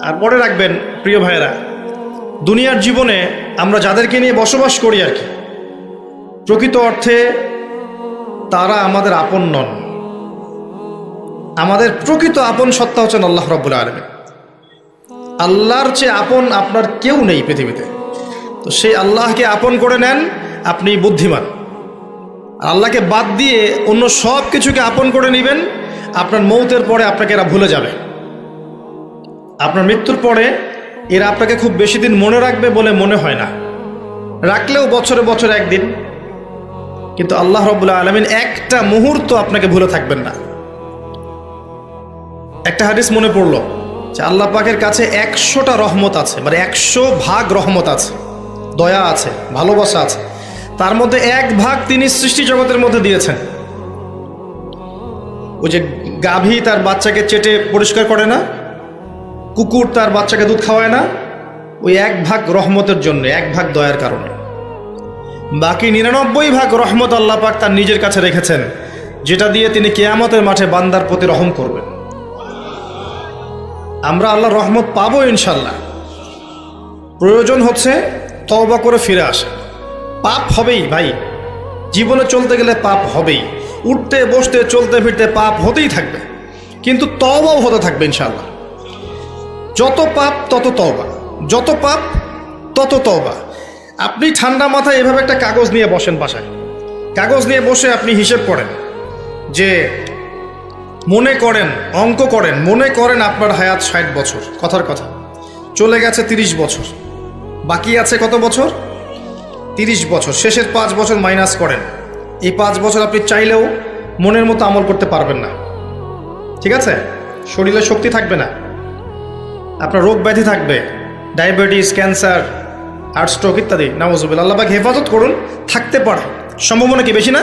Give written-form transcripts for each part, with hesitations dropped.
আর মনে রাখবেন প্রিয় ভাইয়েরা, দুনিয়ার জীবনে আমরা যাদেরকে নিয়ে বসবাস করি আর কি, প্রকৃত অর্থে তারা আমাদের আপন নন। আমাদের প্রকৃত আপন সত্তা হচ্ছেন আল্লাহ রাব্বুল আলামিন। আল্লাহর চেয়ে আপন আপনার কেউ নেই পৃথিবীতে। তো সেই আল্লাহকে আপন করে নেন, আপনি বুদ্ধিমান। আল্লাহকে বাদ দিয়ে অন্য সব কিছুকে আপন করে নেবেন, আপনার মৌতের পরে আপনাকে এরা ভুলে যাবে। আপনার মৃত্যুর পরে এরা আপনাকে খুব বেশি দিন মনে রাখবে বলে মনে হয় না, রাখলেও বছরে বছরে একদিন। কিন্তু আল্লাহ রাব্বুল আলামিন একটা মুহূর্ত আপনাকে ভুলে থাকবেন না। একটা হাদিস মনে পড়ল যে আল্লাহ পাকের কাছে 100টা রহমত আছে, মানে 100 ভাগ রহমত আছে, দয়া আছে, ভালোবাসা আছে। তার মধ্যে 1 ভাগ তিনি সৃষ্টি জগতের মধ্যে দিয়েছেন। ওই যে গাভী তার বাচ্চাকে চেটে পরিষ্কার করে না, কুকুর তার বাচ্চাকে দুধ খাওয়ায় না, ওই 1 ভাগ রহমতের জন্য, 1 ভাগ দয়ার কারণে। বাকি 99 ভাগ রহমত আল্লাহ পাক তার নিজের কাছে রেখেছেন, যেটা দিয়ে তিনি কিয়ামতের মাঠে বান্দার প্রতি রহম করবেন। আমরা আল্লাহর রহমত পাবো ইনশাল্লাহ। প্রয়োজন হচ্ছে তওবা করে ফিরে আসা। পাপ হবেই ভাই, জীবনে চলতে গেলে পাপ হবেই, উঠতে বসতে চলতে ফিরতে পাপ হতেই থাকবে, কিন্তু তওবাও হতে থাকবে ইনশাল্লাহ। যত পাপ তত তওবা, যত পাপ তত তওবা। আপনি ঠান্ডা মাথায় এভাবে একটা কাগজ নিয়ে বসেন বাসায়, কাগজ নিয়ে বসে আপনি হিসেব করেন যে মনে করেন, অঙ্ক করেন, মনে করেন আপনার হায়াত 60 বছর, কথার কথা চলে গেছে 30 বছর, বাকি আছে কত বছর? 30 বছর। শেষের 5 বছর মাইনাস করেন। এই 5 বছর আপনি চাইলেও মনের মতো আমল করতে পারবেন না, ঠিক আছে? শরীরে শক্তি থাকবে না, আপনার রোগ ব্যাধি থাকবে, ডায়াবেটিস, ক্যান্সার, হার্ট স্ট্রোক ইত্যাদি। নাউজুবিল্লাহ, আল্লাহ পাক হেফাজত করুন। থাকতে পারে, সম্ভাবনা কি বেশি না?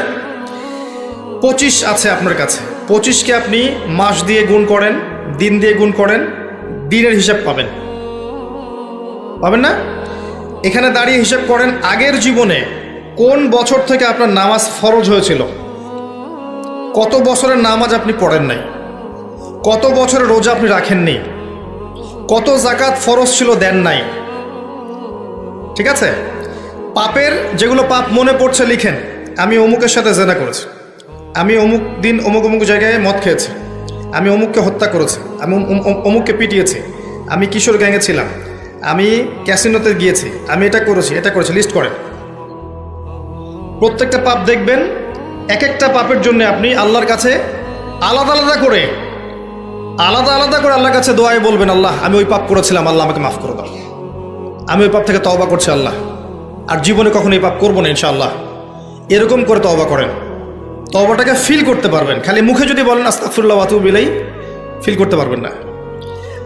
25 আছে আপনার কাছে, 25কে আপনি মাস দিয়ে গুণ করেন, দিন দিয়ে গুণ করেন, দিনের হিসাব পাবেন, পাবেন না? এখানে দাঁড়িয়ে হিসাব করেন আগের জীবনে কোন বছর থেকে আপনার নামাজ ফরজ হয়েছিল, কত বছরের নামাজ আপনি পড়েন নাই, কত বছরের রোজা আপনি রাখেননি, কত জাকাত ফরজ ছিল দেন নাই, ঠিক আছে? পাপের যেগুলো পাপ মনে পড়ছে লিখেন। আমি অমুকের সাথে জেনা করেছি, আমি অমুক দিন অমুক অমুক জায়গায় মদ খেয়েছি, আমি অমুককে হত্যা করেছি, আমি অমুককে পিটিয়েছি, আমি কিশোর গ্যাংয়ে ছিলাম, আমি ক্যাসিনোতে গিয়েছি, আমি এটা করেছি, এটা করেছি, লিস্ট করেন। প্রত্যেকটা পাপ দেখবেন, এক একটা পাপের জন্য আপনি আল্লাহর কাছে আলাদা আলাদা করে আল্লাহর কাছে দোয়ায় বলবেন, আল্লাহ আমি ওই পাপ করেছিলাম, আল্লাহ আমাকে মাফ করে দাও, আমি ওই পাপ থেকে তওবা করছি আল্লাহ, আর জীবনে কখনো এই পাপ করবো না ইনশাআল্লাহ। এরকম করে তওবা করেন, তওবাটাকে ফিল করতে পারবেন। খালি মুখে যদি বলেন আস্তাগফিরুল্লাহ ওয়া আতুবু ইলাইহি, ফিল করতে পারবেন না।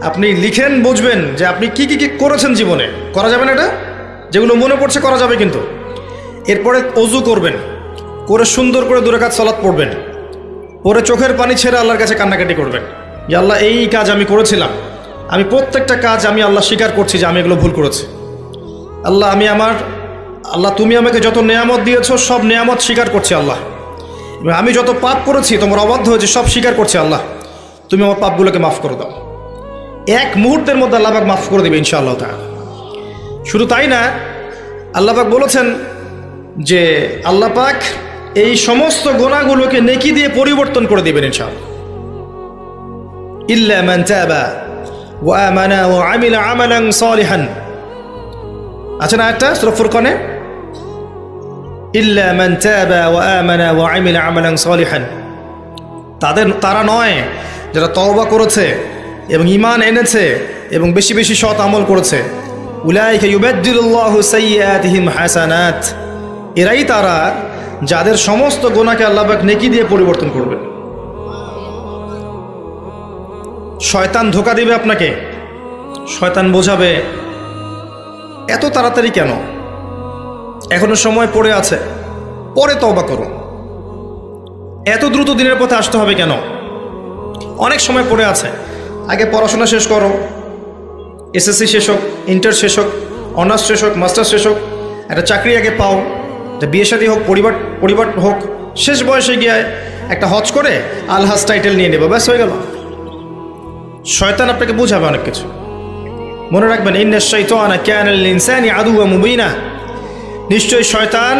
আপনি লিখেন, বুঝবেন যে আপনি কি কি করেছেন জীবনে। করা যাবে না এটা, যেগুলো মনে পড়ছে করা যাবে কিন্তু। এরপরে অজু করবেন, করে সুন্দর করে 2 রাকাত সালাত পড়বেন, পরে চোখের পানি ছেড়ে আল্লাহর কাছে কান্নাকাটি করবেন যে আল্লাহ এই কাজ আমি করেছিলাম, আমি প্রত্যেকটা কাজ আমি আল্লাহ স্বীকার করছি যে আমি এগুলো ভুল করেছি। আল্লাহ তুমি আমাকে যত নেয়ামত দিয়েছো সব নেয়ামত স্বীকার করছি আল্লাহ, আমি যত পাপ করেছি, তোমার অবাধ্য হয়েছে, সব স্বীকার করছি আল্লাহ, তুমি আমার পাপগুলোকে মাফ করে দাও। 1 মুহূর্তের মধ্যে আল্লাহ পাক মাফ করে দেবে ইনশাআল্লাহ তাআলা। শুধু তাই না, আল্লাহ পাক বলেছেন যে আল্লাহ পাক এই সমস্ত গুনাহগুলোকে নেকি দিয়ে পরিবর্তন করে দিবেন ইনশাআল্লাহ। ইল্লা মান তাবা ওয়া আমানা ওয়া আমিলা আমালান সালিহান, আছে না একটা সূরা ফুরকানে, ইল্লা মান তাবা ওয়া আমানা ওয়া আমিলা আমালান সালিহান। তারা নয় যারা তওবা করেছে এবং ঈমান এনেছে এবং বেশি বেশি সৎ আমল করেছে। উলাইকা ইউবাদদিলুল্লাহু সাইয়্যাতিহিম হাসানাত, এরাই তারা যাদের সমস্ত গুনাহকে আল্লাহ পাক নেকি দিয়ে পরিবর্তন করবেন। শয়তান ধোঁকা দিবে আপনাকে, শয়তান বোঝাবে এত তাড়াতাড়ি কেন, এখনো সময় পড়ে আছে, পরে তওবা করো, এত দ্রুত দিনের পথে আসতে হবে কেন, অনেক সময় পড়ে আছে, আগে পড়াশোনা শেষ করো, এসএসসি শেষ হোক, ইন্টার শেষ হোক, অনার্স শেষ হোক, মাস্টার্স শেষ হোক, একটা চাকরি আগে পাও, বিয়ে শাদী হোক, পরিবার হোক, শেষ বয়সে গিয়ে একটা হজ করে আলহাজ টাইটেল নিয়ে নেবো, ব্যাস হয়ে গেল। শয়তান আপনাকে বুঝাবে অনেক কিছু। মনে রাখবেন, ইন্নাশ শাইতানা কানা লিল ইনসানি আদুওয়াম মুবিনা, নিশ্চয়ই শয়তান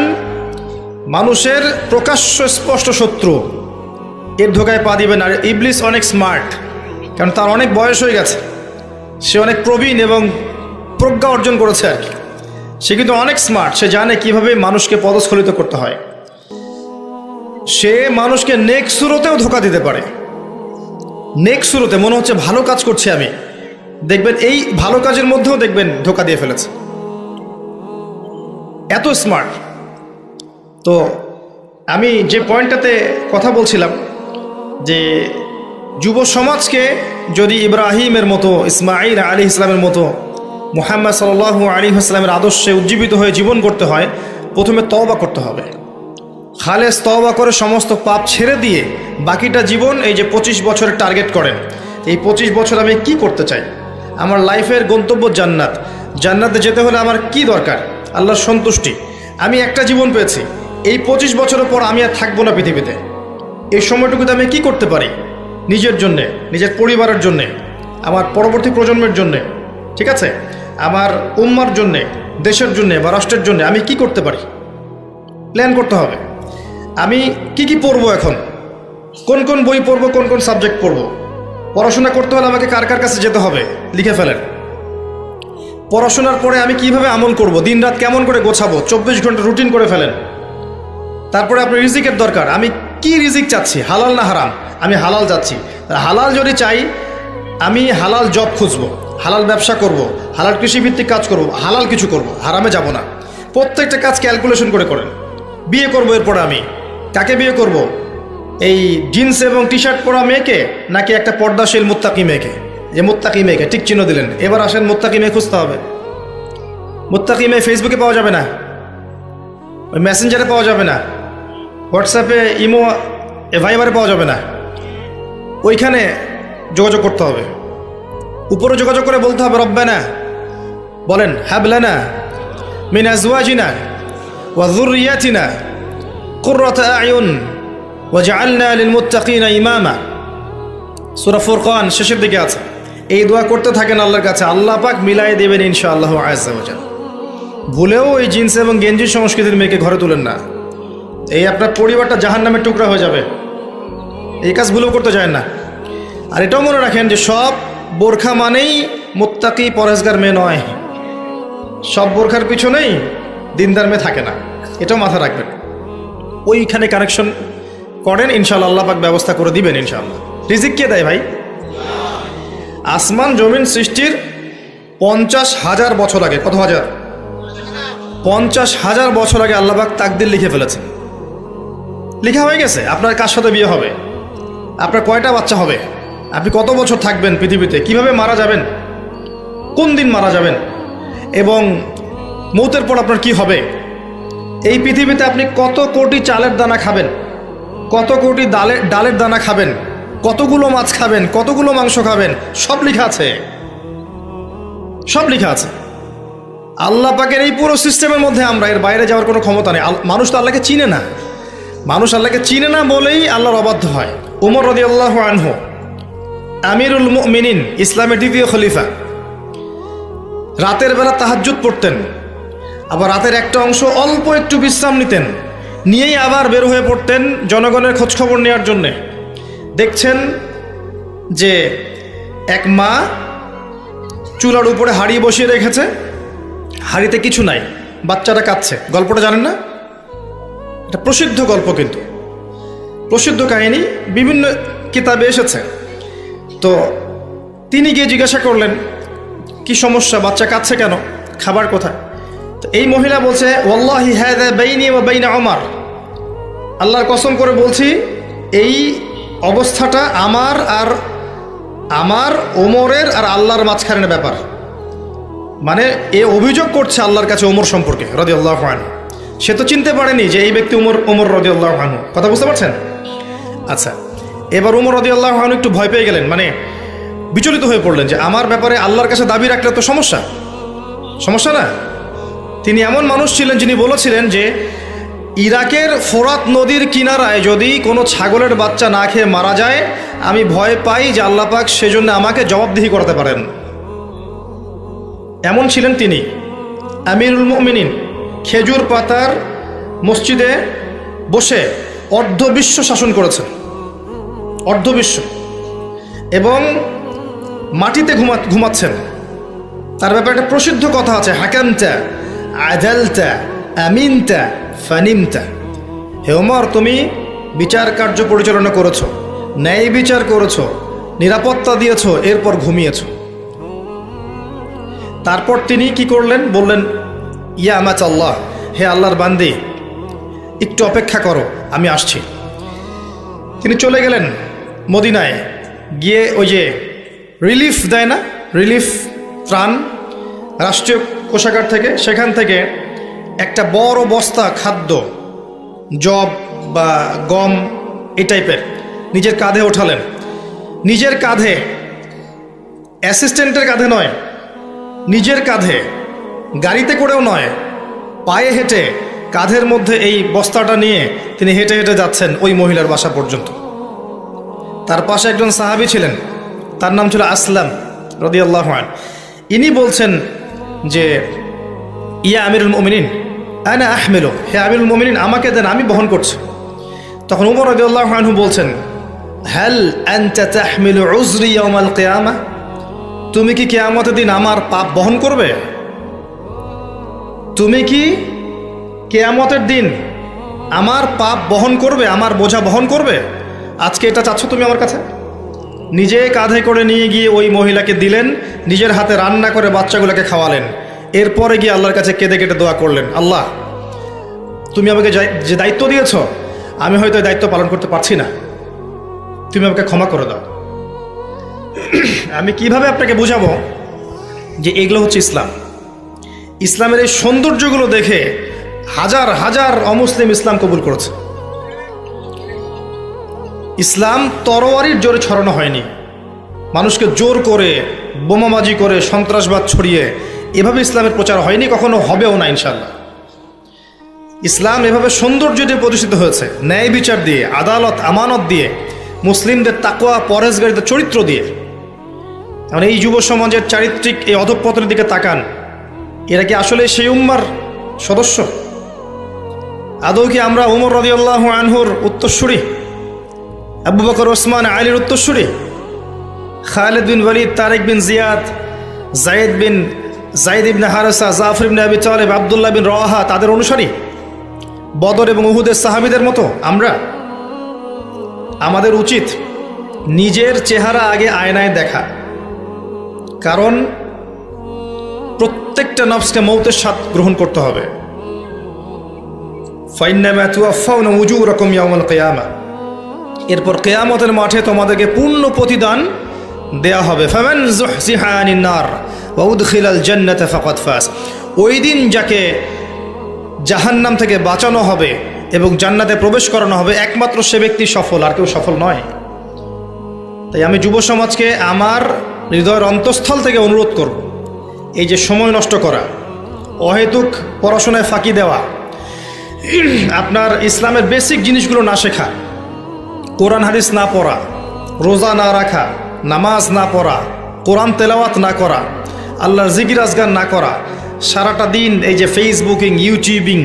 মানুষের প্রকাশ্য স্পষ্ট শত্রু, এর ধোকায় পা দিবেন। আর ইবলিস অনেক স্মার্ট, কারণ তার অনেক বয়স হয়ে গেছে, সে অনেক প্রবীণ এবং প্রজ্ঞা অর্জন করেছে আর কি। সে কিন্তু অনেক স্মার্ট, সে জানে কিভাবে মানুষকে পদস্খলিত করতে হয়। সে মানুষকে নেক সুরতেও ধোকা দিতে পারে। নেক সুরতে মনে হচ্ছে ভালো কাজ করছি আমি, দেখবেন এই ভালো কাজের মধ্যেও দেখবেন ধোকা দিয়ে ফেলেছে, এত স্মার্ট। তো আমি যে পয়েন্টটাতে কথা বলছিলাম যে যুব সমাজকে যদি ইব্রাহিমের মতো, ইসমাঈল আলাইহিস সালামের মতো, মুহাম্মদ সাল্লাল্লাহু আলাইহি ওয়াসাল্লামের আদর্শে উজ্জীবিত হয়ে জীবন করতে হয়, প্রথমে তওবা করতে হবে। খালেস তওবা করে সমস্ত পাপ ছেড়ে দিয়ে বাকিটা জীবন, এই যে 25 বছরের টার্গেট করেন, এই 25 বছর আমি কি করতে চাই, আমার লাইফের গন্তব্য জান্নাত, জান্নাতে যেতে হলে আমার কি দরকার, আল্লাহর সন্তুষ্টি। আমি একটা জীবন পেয়েছি, এই 25 বছরের পর আমি আর থাকবো না পৃথিবীতে, এই সময়টুকুতে আমি কি করতে পারি নিজের জন্যে, নিজের পরিবারের জন্যে, আমার পরবর্তী প্রজন্মের জন্যে, ঠিক আছে, আমার উম্মার জন্যে, দেশের জন্যে বা রাষ্ট্রের জন্যে আমি কি করতে পারি, প্ল্যান করতে হবে। আমি কি কি পড়বো, এখন কোন কোন বই পড়বো, কোন কোন সাবজেক্ট পড়বো। পড়াশোনা করতে হলে আমাকে কার কার কাছে যেতে হবে লিখে ফেলেন। পড়াশোনার পরে আমি কিভাবে আমল করব, দিন রাত কেমন করে গোছাবো, 24 ঘন্টা রুটিন করে ফেলেন। তারপরে আপনার রিজিকের দরকার, আমি কি রিজিক চাচ্ছি, হালাল না হারাম, আমি হালাল চাচ্ছি। হালাল যদি চাই, আমি হালাল জব খুঁজবো, হালাল ব্যবসা করব, হালাল কৃষিভিত্তিক কাজ করব, হালাল কিছু করব, হারামে যাব না। প্রত্যেকটা কাজ ক্যালকুলেশন করে করেন। বিয়ে করব, এরপরে আমি কাকে বিয়ে করব, এই জিন্স এবং টি শার্ট পরা মেয়েকে নাকি একটা পর্দাশীল মুত্তাকি মেয়েকে? যে মুত্তাকি মেয়েকে ঠিক চিহ্ন দিলেন, এবার আসেন মুত্তাকি মেয়ে খুঁজতে হবে। মুত্তাকি মেয়ে ফেসবুকে পাওয়া যাবে না, ওই মেসেঞ্জারে পাওয়া যাবে না, হোয়াটসঅ্যাপে, ইমো, ভাইবারে পাওয়া যাবে না, ওইখানে যোগাযোগ করতে হবে। উপরে যোগাযোগ করে বলতে হবে, রব্বানা, বলেন, হাবলানা মিন আজওয়াজিনা ওয়া যুররিয়াতিনা কুররাতা আয়ুন ওয়াজআলনা লিল মুত্তাকিনা ইমামা। সূরা ফুরকান শেষের দিকে আছে। এই দোয়া করতে থাকেন আল্লাহর কাছে, আল্লাহ পাক মিলাই দেবেন ইনশাআল্লাহু আযজা ওয়া জাল। ভুলেও এই জিন্স এবং গেঞ্জি সংস্কৃতির মেয়েকে ঘরে তুলেন না, এই আপনার পরিবারটা জাহান্নামের টুকরা হয়ে যাবে। এই কাজ ভুলেও করতে যায় না। আর এটাও মনে রাখেন যে সব বোরখা মানেই মুত্তাকি পরহেজগার মেয়ে নয়, সব বোরখার পিছনেই দিনদার মেয়ে থাকে না, এটাও মাথা রাখবেন। ওইখানে কানেকশন করেন, ইনশাআল্লাহ আল্লাহ পাক ব্যবস্থা করে দিবেন ইনশাআল্লাহ। রিজিক কে দেয় ভাই? আসমান জমিন সৃষ্টির 50,000 বছর আগে, কত হাজার? 50,000 বছর আগে আল্লাহ পাক তাকদির লিখে ফেলেছেন। লেখা হয়ে গেছে আপনার কার সাথে বিয়ে হবে, আপনার কয়টা বাচ্চা হবে, আপনি কত বছর থাকবেন পৃথিবীতে, কিভাবে মারা যাবেন, কোন দিন মারা যাবেন, এবং মৌতের পর আপনার কি হবে। এই পৃথিবীতে আপনি কত কোটি চালের দানা খাবেন, কত কোটি ডালের দানা খাবেন, কতগুলো মাছ খাবেন, কতগুলো মাংস খাবেন, সব লেখা আছে, সব লেখা আছে। আল্লাহ পাকের এই পুরো সিস্টেমের মধ্যে আমরা, এর বাইরে যাওয়ার কোনো ক্ষমতা নেই। মানুষ তো আল্লাহকে চিনে না, মানুষ আল্লাহকে চিনে না বলেই আল্লাহর অবাধ্য হয়। উমর রাদিয়াল্লাহু আনহু আমিরুল মুমিনিন, ইসলামের দ্বিতীয় খলিফা, রাতের বেলা তাহাজ্জুদ পড়তেন, আবার রাতের একটা অংশ অল্প একটু বিশ্রাম নিতেন, নিয়েই আবার বের হয়ে পড়তেন জনগণের খোঁজখবর নেওয়ার জন্যে। দেখছেন যে এক মা চুলার উপরে হাঁড়ি বসিয়ে রেখেছে, হাঁড়িতে কিছু নাই, বাচ্চাটা কাঁদছে। গল্পটা জানেন না? এটা প্রসিদ্ধ গল্প, কিন্তু প্রসিদ্ধ কাহিনী, বিভিন্ন কিতাবে এসেছে। তো তিনি গিয়ে জিজ্ঞাসা করলেন, কি সমস্যা, বাচ্চা কাঁদছে কেন, খাবার কোথায়? তো এই মহিলা বলছে, ওয়াল্লাহি হাযা বাইনি ওয়া বাইনা ওমর, আল্লাহর কসম করে বলছি এই অবস্থাটা আমার ওমরের আর আল্লাহর মাঝখানের ব্যাপার। মানে এ অভিযোগ করছে আল্লাহর কাছে ওমর সম্পর্কে রাদিয়াল্লাহু আনহু। সে তো চিনতে পারেনি যে এই ব্যক্তি ওমর রাদিয়াল্লাহু আনহু। কথা বুঝতে পারছেন? আচ্ছা, এবার ওমর রাদিয়াল্লাহু আনহু একটু ভয় পেয়ে গেলেন, মানে বিচলিত হয়ে পড়লেন যে আমার ব্যাপারে আল্লাহর কাছে দাবি রাখলে তো সমস্যা না। তিনি এমন মানুষ ছিলেন যিনি বলেছিলেন যে ইরাকের ফোরাত নদীর কিনারায় যদি কোনো ছাগলের বাচ্চা না খেয়ে মারা যায়, আমি ভয় পাই যে আল্লাহ পাক সেজন্য আমাকে জবাবদিহি করাতে পারেন। এমন ছিলেন তিনি আমিরুল মুমিনিন। খেজুর পাতার মসজিদে বসে অর্ধবিশ্ব শাসন করেছেন, অর্ধবিশ্ব, এবং মাটিতে ঘুমাচ্ছেন। তার ব্যাপারে একটা প্রসিদ্ধ কথা আছে, হাকামতা আদালতা আমিনতা ফানিমতা। হে ওমর, তুমি বিচার কার্য পরিচালনা করেছো, ন্যায় বিচার করেছো, নিরাপত্তা দিয়েছো, এরপর ঘুমিয়েছো। তারপর তিনি কি করলেন? বললেন, ইয়া আমাত আল্লাহ, হে আল্লাহর বান্দি, একটু অপেক্ষা করো, আমি আসছি। তিনি চলে গেলেন মদিনায়, গিয়ে ওই যে রিলিফ দেয় না, রিলিফ ত্রাণ রাষ্ট্রীয় কোষাগার থেকে, সেখান থেকে একটা বড় বস্তা খাদ্য, জব বা গম এই টাইপের নিজের কাঁধে ওঠালেন। নিজের কাঁধে, অ্যাসিস্ট্যান্টের কাঁধে নয়, নিজের কাঁধে, গাড়িতে করেও নয়, পায়ে হেঁটে কাঁধের মধ্যে এই বস্তাটা নিয়ে তিনি হেঁটে হেঁটে যাচ্ছেন ওই মহিলার বাসা পর্যন্ত। তার পাশে একজন সাহাবী ছিলেন, তার নাম ছিল আসলাম রাদিয়াল্লাহু আনহু। ইনি বলছেন যে, ইয়া আমিরুল মুমিনিন আনা আহমিলু, হে আমিরুল মুমিনিন, আমাকে দেন, আমি বহন করছি। তখন উমর রাদিয়াল্লাহু আনহু বলছেন, হাল আনতা তাহমিলু উযরি ইয়াউমাল কিয়ামাহ, তুমি কি কিয়ামতের দিন আমার পাপ বহন করবে? তুমি কি কিয়ামতের দিন আমার পাপ বহন করবে, আমার বোঝা বহন করবে? আজকে এটা চাচ্ছ তুমি আমার কাছে? নিজে কাঁধে করে নিয়ে গিয়ে ওই মহিলাকে দিলেন, নিজের হাতে রান্না করে বাচ্চাগুলোকে খাওয়ালেন। এরপরে গিয়ে আল্লাহর কাছে কেঁদে কেটে দোয়া করলেন, আল্লাহ, তুমি আমাকে যে দায়িত্ব দিয়েছ, আমি হয়তো এই দায়িত্ব পালন করতে পারছি না, তুমি আমাকে ক্ষমা করে দাও। আমি কিভাবে আপনাকে বুঝাবো যে এগুলো হচ্ছে ইসলাম? ইসলামের এই সৌন্দর্যগুলো দেখে হাজার হাজার অমুসলিম ইসলাম কবুল করেছে। ইসলাম তরোয়ারির জোরে ছড়ানো হয়নি, মানুষকে জোর করে, বোমাবাজি করে, সন্ত্রাসবাদ ছড়িয়ে এভাবে ইসলামের প্রচার হয়নি, কখনো হবেও না ইনশাল্লাহ। ইসলাম এভাবে সৌন্দর্য দিয়ে প্রতিষ্ঠিত হয়েছে, ন্যায় বিচার দিয়ে, আদালত আমানত দিয়ে, মুসলিমদের তাকওয়া পরহেজগারিতার চরিত্র দিয়ে। এখন এই যুব সমাজের চারিত্রিক এই অধঃপতনের দিকে তাকান, এরা কি আসলে সেই উম্মার সদস্য? আদৌ কি আমরা উমর রাদিয়াল্লাহু আনহুর উত্তরসূরি, আবু বকর ওসমান আলীর উত্তরসূরি, খালিদ বিন ওয়ালিদ, তারেক বিন জিয়াদ, জায়েদ ইবনে হারেসা, জাফর ইবনে আবি তালেব, আব্দুল্লাহ বিন রওয়াহা তাদের অনুসারী, বদর এবং উহুদের সাহাবীদের মতো আমরা? আমাদের উচিত নিজের চেহারা আগে আয়নায় দেখা, কারণ প্রত্যেকটা নফসকে মৌতের স্বাদ গ্রহণ করতে হবে। ফাইন্নামা তুওয়াফাউনা উজুরাকুম ইয়াউমাল কিয়ামা, এরপর কিয়ামতের মাঠে তোমাদেরকে পূর্ণ প্রতিদান দেয়া হবে। ফামান যুহজিহা আনিন নার ওয়া উদখিলাল জান্নাতা ফাকাদ ফাজ, ওই দিন যাকে জাহান্নাম থেকে বাঁচানো হবে এবং জান্নাতে প্রবেশ করানো হবে, একমাত্র সে ব্যক্তি সফল, আর কেউ সফল নয়। তাই আমি যুব সমাজকে আমার হৃদয়ের অন্তঃস্থল থেকে অনুরোধ করব, এই যে সময় নষ্ট করা, অহেতুক পড়াশোনায় ফাঁকি দেওয়া, আপনার ইসলামের বেসিক জিনিসগুলো না শেখা, কোরআন হাদিস না পড়া, রোজা না রাখা, নামাজ না পড়া, কোরআন তেলাওয়াত না করা, আল্লাহর জিকির আজগার না করা, সারাটা দিন এই যে ফেসবুকিং, ইউটিউবিং,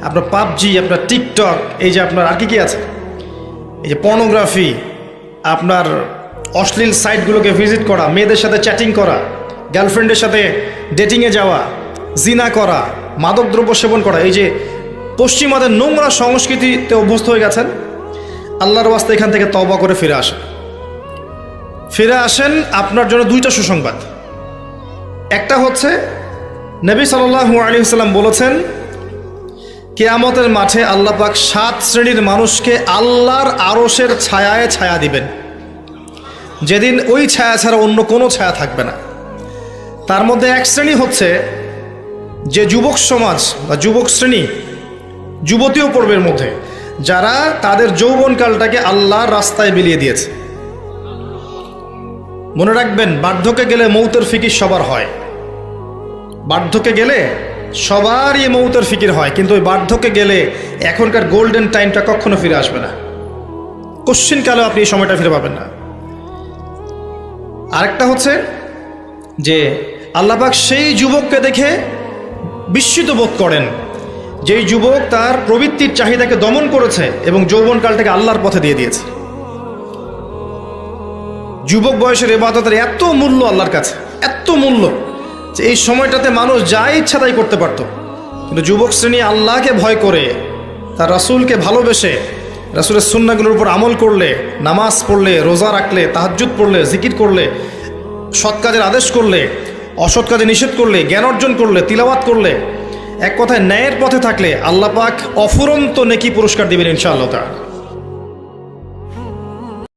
আপনার পাবজি, আপনার টিকটক, এই যে আপনার আর কি আছে, এই যে পর্নোগ্রাফি, আপনার অশ্লীল সাইটগুলোকে ভিজিট করা, মেয়েদের সাথে চ্যাটিং করা, গার্লফ্রেন্ডের সাথে ডেটিংয়ে যাওয়া, জিনা করা, মাদকদ্রব্য সেবন করা, এই যে পশ্চিমাদের নোংরা সংস্কৃতিতে অভ্যস্ত হয়ে গেছেন, আল্লাহর ওয়াস্তে এখান থেকে তওবা করে ফিরে আসেন। ফিরে আসেন, আপনার জন্য দুইটা সুসংবাদ। একটা হচ্ছে, নবী সাল্লাল্লাহু আলাইহি ওয়াসাল্লাম বলেছেন, কিয়ামতের মাঠে আল্লাহ পাক 7 শ্রেণীর মানুষকে আল্লাহর আরশের ছায়ায় ছায়া দিবেন, যেদিন ওই ছায়া ছাড়া অন্য কোনো ছায়া থাকবে না। তার মধ্যে এক শ্রেণী হচ্ছে যে যুবক সমাজ বা যুবক শ্রেণী, যুবতীও পর্বের মধ্যে, যারা তাদের যৌবনকালটাকে আল্লাহর রাস্তায় বিলিয়ে দিয়েছে। মনে রাখবেন, বার্ধক্যে গেলে মৌতের ফিকির সবার হয়, বার্ধক্যে গেলে সবারই মৌতের ফিকির হয়, কিন্তু ওই বার্ধক্যে গেলে এখনকার গোল্ডেন টাইমটা কখনো ফিরে আসবে না, কোশ্চিনকালেও আপনি এই সময়টা ফিরে পাবেন না। আরেকটা হচ্ছে যে আল্লাহ পাক সেই যুবককে দেখে বিস্মিত বোধ করেন, যেই যুবক তার প্রবৃত্তির চাহিদাকে দমন করেছে এবং যৌবনকালটাকে আল্লাহর পথে দিয়ে দিয়েছে। যুবক বয়সের ইবাদতের এত মূল্য আল্লাহর কাছে, এত মূল্য যে এই সময়টাতে মানুষ যা ইচ্ছা তাই করতে পারত। কিন্তু যুবক শ্রেণী আল্লাহকে ভয় করে, তার রাসূলকে ভালোবেসে, রাসূলের সুন্নাহগুলোর উপর আমল করলে, নামাজ পড়লে, রোজা রাখলে, তাহাজ্জুদ পড়লে, জিকির করলে, সৎ কাজের আদেশ করলে, অসৎ কাজে নিষেধ করলে, জ্ঞান অর্জন করলে, তিলাওয়াত করলে, এক কথায় ন্যায়ের পথে থাকলে আল্লাহ পাক অফুরন্ত নেকি পুরস্কার দিবেন ইনশাআল্লাহ তাআলা।